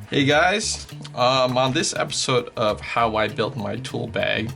Hey guys, on this episode of How I Built My Tool Bag,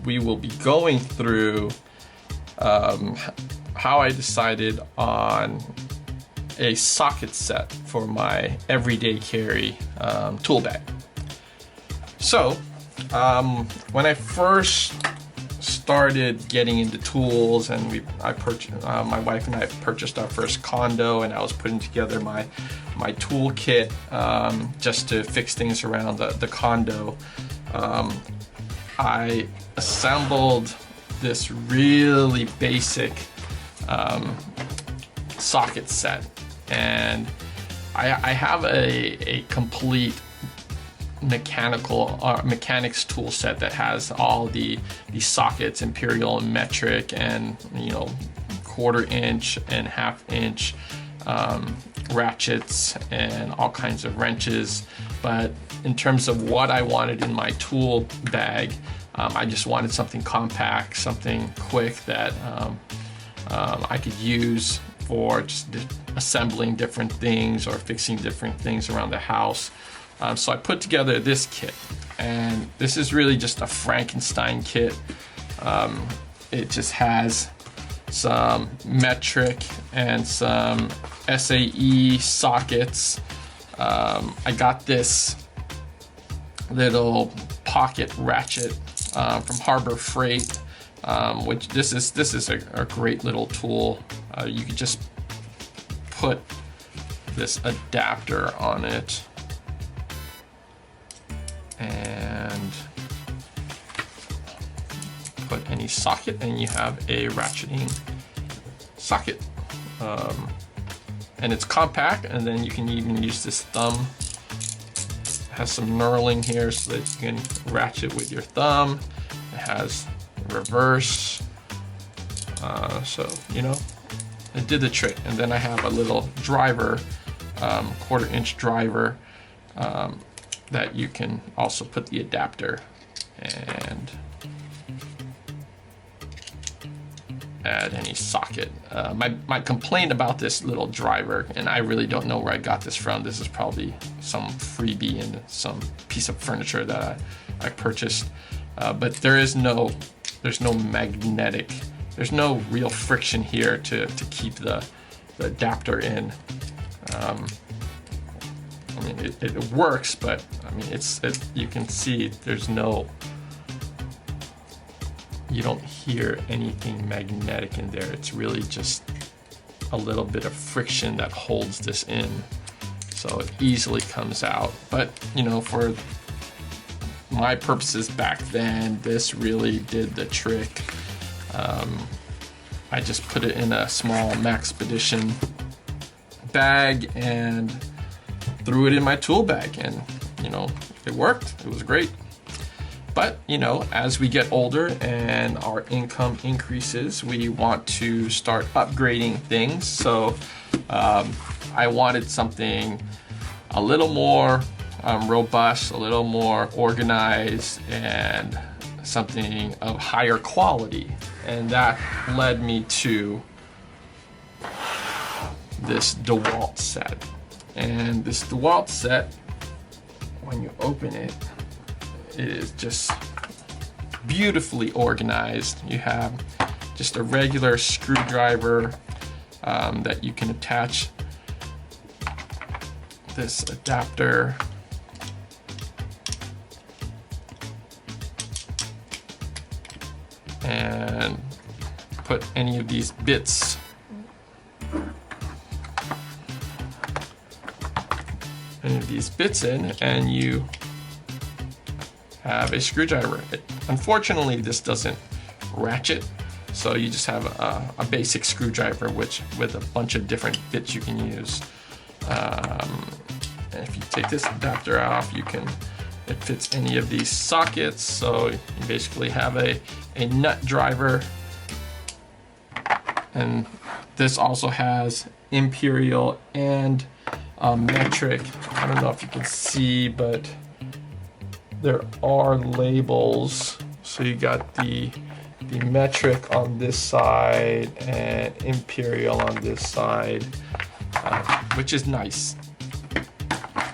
we will be going through how I decided on a socket set for my everyday carry tool bag. So, when I first started getting into tools, and I purchased, my wife and I purchased our first condo, and I was putting together my tool kit just to fix things around the condo. I assembled this really basic socket set, and I have a complete mechanics tool set that has all the sockets, imperial and metric, and 1/4 inch and 1/2 inch ratchets and all kinds of wrenches. But in terms of what I wanted in my tool bag, I just wanted something compact, something quick that I could use for just assembling different things or fixing different things around the house. So I put together this kit, and this is really just a Frankenstein kit. It just has some metric and some SAE sockets. I got this little pocket ratchet from Harbor Freight, which this is a great little tool. You could just put this adapter on it and put any socket, and you have a ratcheting socket. And it's compact, and then you can even use this thumb. It has some knurling here so that you can ratchet with your thumb. It has reverse, so it did the trick. And then I have a little driver, 1/4 inch driver, that you can also put the adapter and add any socket. My complaint about this little driver, and I really don't know where I got this from. This is probably some freebie in some piece of furniture that I purchased. But there's no magnetic, there's no real friction here to keep the adapter in. I mean, it works, but I mean, you can see you don't hear anything magnetic in there. It's really just a little bit of friction that holds this in, so it easily comes out. But for my purposes back then, this really did the trick. I just put it in a small Maxpedition bag and threw it in my tool bag, and it worked. It was great. But as we get older and our income increases, we want to start upgrading things. So I wanted something a little more robust, a little more organized, and something of higher quality. And that led me to this DeWalt set. And this DeWalt set, when you open it, it is just beautifully organized. You have just a regular screwdriver that you can attach this adapter. And put any of these bits in, and you have a screwdriver. Unfortunately, this doesn't ratchet, so you just have a basic screwdriver with a bunch of different bits you can use. And if you take this adapter off, it fits any of these sockets, so you basically have a nut driver. And this also has imperial and metric. I don't know if you can see, but there are labels. So you got the metric on this side and imperial on this side, which is nice.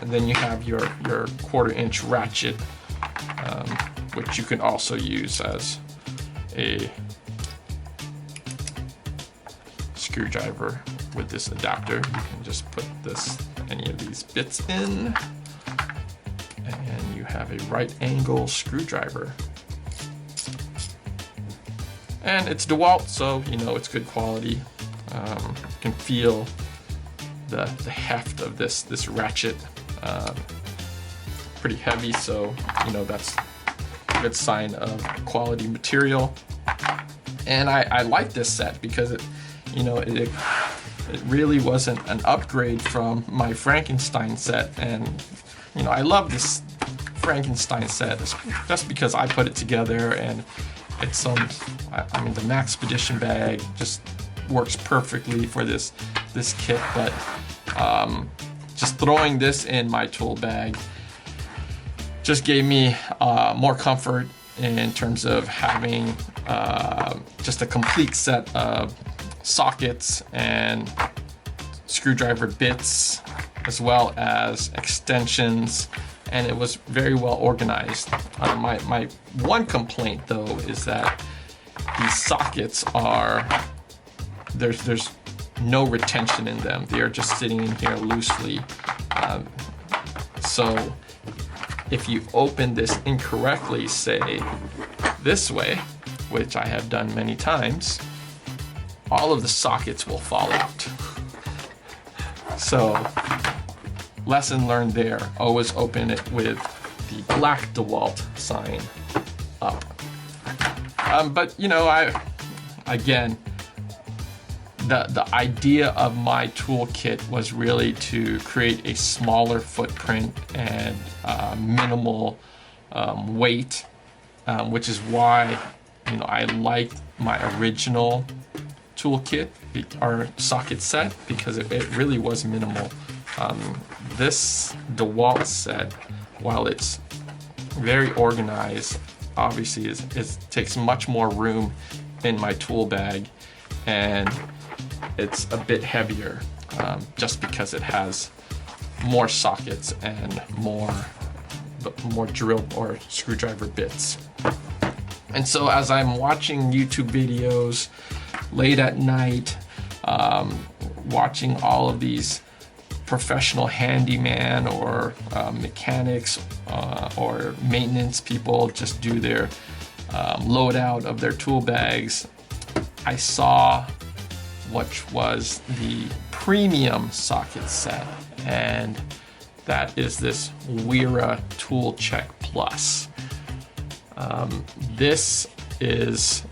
And then you have your 1/4-inch ratchet, which you can also use as a screwdriver with this adapter. You can just put any of these bits in, and you have a right angle screwdriver. And it's DeWalt, so you know it's good quality. You can feel the heft of this ratchet. Pretty heavy, so you know that's a good sign of quality material. And I like this set because it really wasn't an upgrade from my Frankenstein set, and you know I love this Frankenstein set just because I put it together, and it's I mean the Maxpedition bag just works perfectly for this kit, but just throwing this in my tool bag just gave me more comfort in terms of having just a complete set of sockets and screwdriver bits, as well as extensions, and it was very well organized. My one complaint though is that these sockets there's no retention in them. They are just sitting in here loosely. So if you open this incorrectly, say this way, which I have done many times, all of the sockets will fall out. So lesson learned there, always open it with the black DeWalt sign up. But you know, again, the idea of my toolkit was really to create a smaller footprint and minimal weight, which is why I liked my original toolkit or socket set, because it really was minimal. This DeWalt set, while it's very organized, obviously it takes much more room in my tool bag, and it's a bit heavier just because it has more sockets and more drill or screwdriver bits. And so as I'm watching YouTube videos late at night, watching all of these professional handyman or mechanics or maintenance people just do their load out of their tool bags, I saw which was the premium socket set, and that is this Wera Tool Check Plus. This is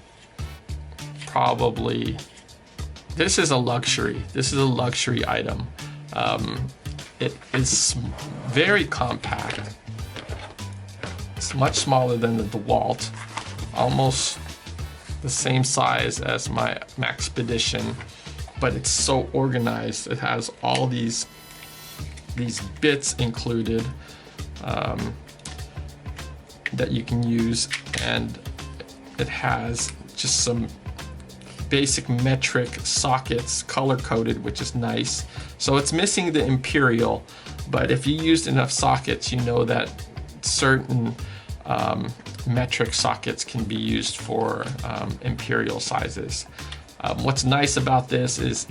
a luxury. This is a luxury item. It is very compact. It's much smaller than the DeWalt, almost the same size as my Maxpedition, but it's so organized. It has all these bits included that you can use, and it has just some basic metric sockets color-coded, which is nice. So it's missing the Imperial, but if you used enough sockets, you know that certain metric sockets can be used for Imperial sizes. What's nice about this is,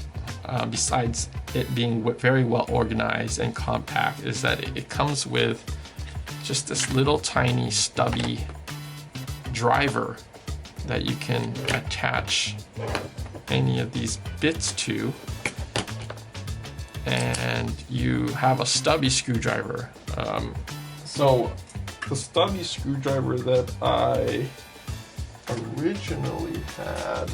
besides it being very well organized and compact, is that it comes with just this little tiny stubby driver that you can attach any of these bits to, and you have a stubby screwdriver. So the stubby screwdriver that I originally had,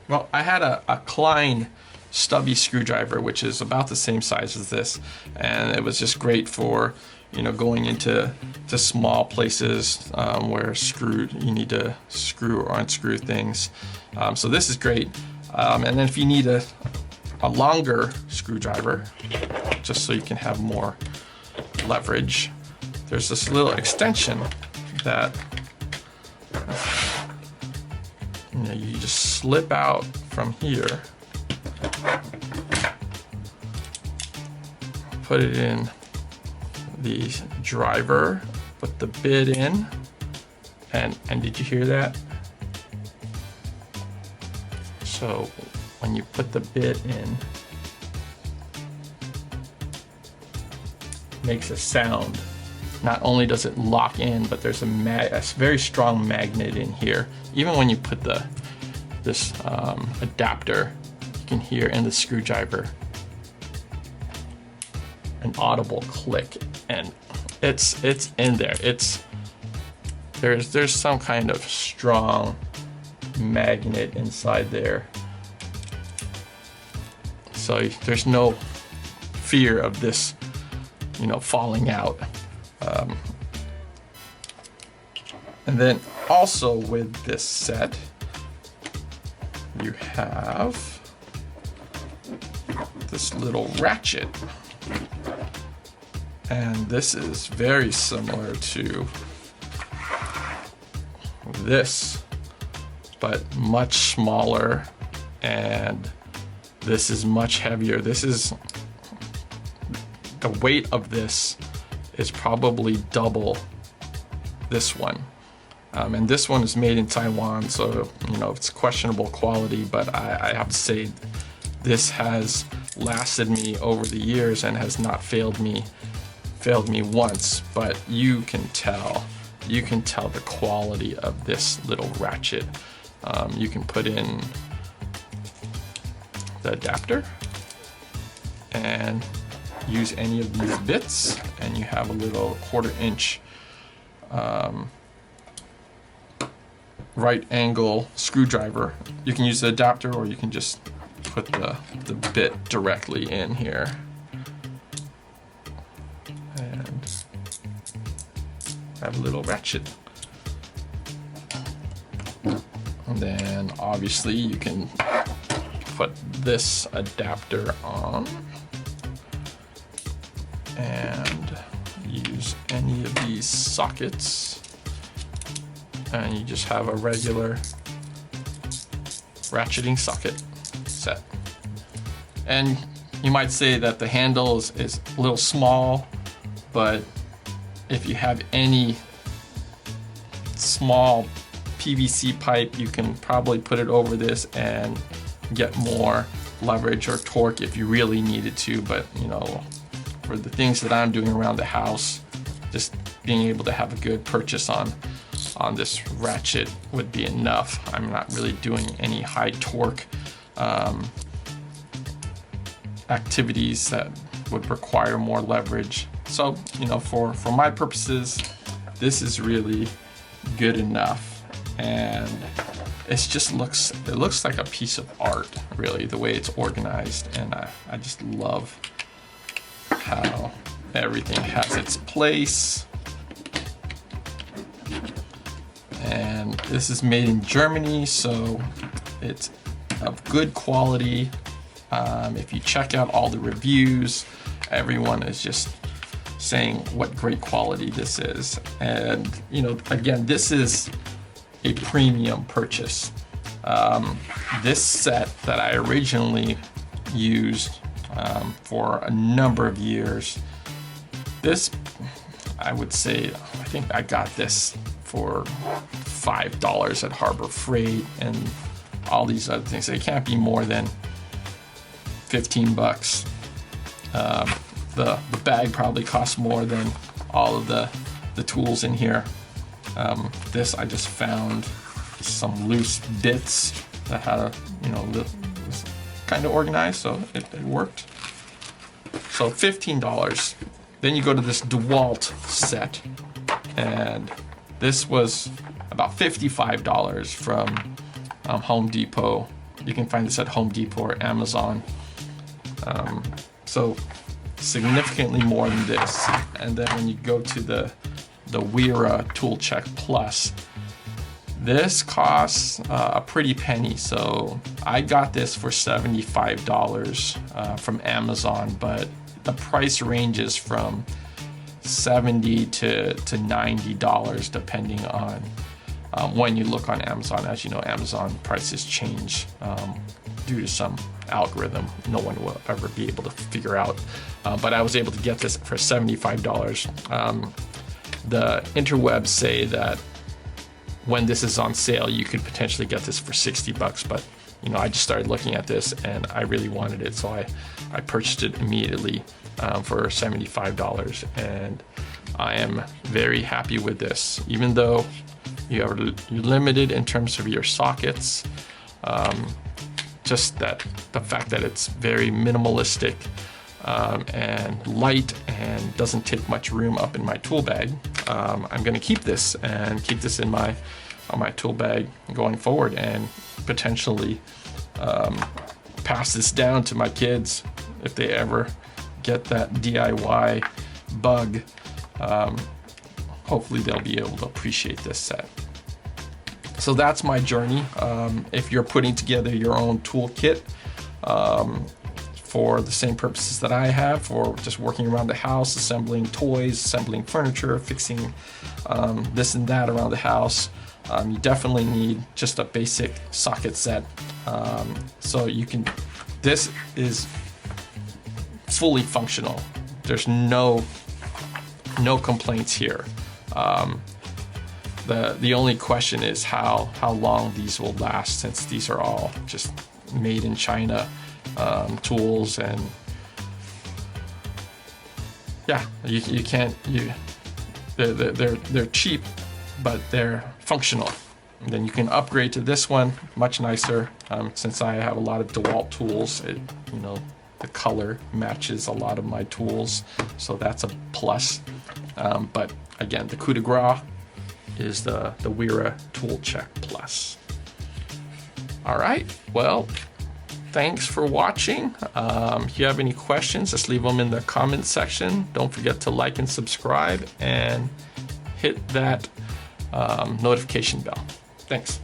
well, I had a Klein stubby screwdriver, which is about the same size as this, and it was just great for going into small places where you need to screw or unscrew things. So this is great. And then if you need a longer screwdriver, just so you can have more leverage, there's this little extension that you just slip out from here, put it in the driver, put the bit in, and did you hear that? So when you put the bit in, it makes a sound. Not only does it lock in, but there's a very strong magnet in here. Even when you put this adapter, you can hear in the screwdriver an audible click, and it's in there. There's some kind of strong magnet inside there, so there's no fear of this, falling out. And then also with this set, you have this little ratchet, and this is very similar to this, but much smaller, and this is much heavier. The weight of this is probably double this one. And this one is made in Taiwan, so it's questionable quality, but I have to say this has lasted me over the years and has not failed me once. But you can tell the quality of this little ratchet. You can put in the adapter and use any of these bits, and you have a little 1/4 inch right angle screwdriver. You can use the adapter, or you can just put the bit directly in here. And have a little ratchet. And then obviously you can put this adapter on and use any of these sockets, and you just have a regular ratcheting socket set. And you might say that the handle is a little small, but if you have any small PVC pipe, you can probably put it over this and get more leverage or torque if you really needed to. But for the things that I'm doing around the house, just being able to have a good purchase on this ratchet would be enough. I'm not really doing any high torque activities that would require more leverage. So for my purposes, this is really good enough, and it looks like a piece of art, really, the way it's organized. And I just love how everything has its place. And this is made in Germany, so it's of good quality. If you check out all the reviews, everyone is just saying what great quality this is. And again, this is a premium purchase. This set that I originally used for a number of years, this, I would say, I think I got this for $5 at Harbor Freight and all these other things. It can't be more than 15 bucks. The bag probably costs more than all of the tools in here. This, I just found some loose bits that had was kind of organized, so it worked. So $15. Then you go to this DeWalt set, and this was about $55 from Home Depot. You can find this at Home Depot or Amazon. So significantly more than this. And then when you go to the Wera Tool Check Plus, this costs a pretty penny. So I got this for $75 from Amazon, but the price ranges from $70 to $90 depending on when you look on Amazon. As you know, Amazon prices change due to some algorithm no one will ever be able to figure out. But I was able to get this for $75. The interwebs say that when this is on sale, you could potentially get this for $60, but you know, I just started looking at this and I really wanted it, so I purchased it immediately for $75, and I am very happy with this. Even though you're limited in terms of your sockets, just that the fact that it's very minimalistic and light and doesn't take much room up in my tool bag, I'm going to keep this in my tool bag going forward, and potentially pass this down to my kids if they ever get that DIY bug. Hopefully they'll be able to appreciate this set. So that's my journey. If you're putting together your own toolkit for the same purposes that I have, for just working around the house, assembling toys, assembling furniture, fixing this and that around the house, you definitely need just a basic socket set. So you can, this is fully functional. There's no complaints here. The only question is how long these will last, since these are all just made in China tools, and yeah, you can't, they're cheap, but they're functional. And then you can upgrade to this one, much nicer. Since I have a lot of DeWalt tools, you know, the color matches a lot of my tools, so that's a plus. But again, the coup de grace is the Wera Tool Check Plus. All right, well, thanks for watching. If you have any questions, just leave them in the comment section. Don't forget to like and subscribe and hit that notification bell. Thanks.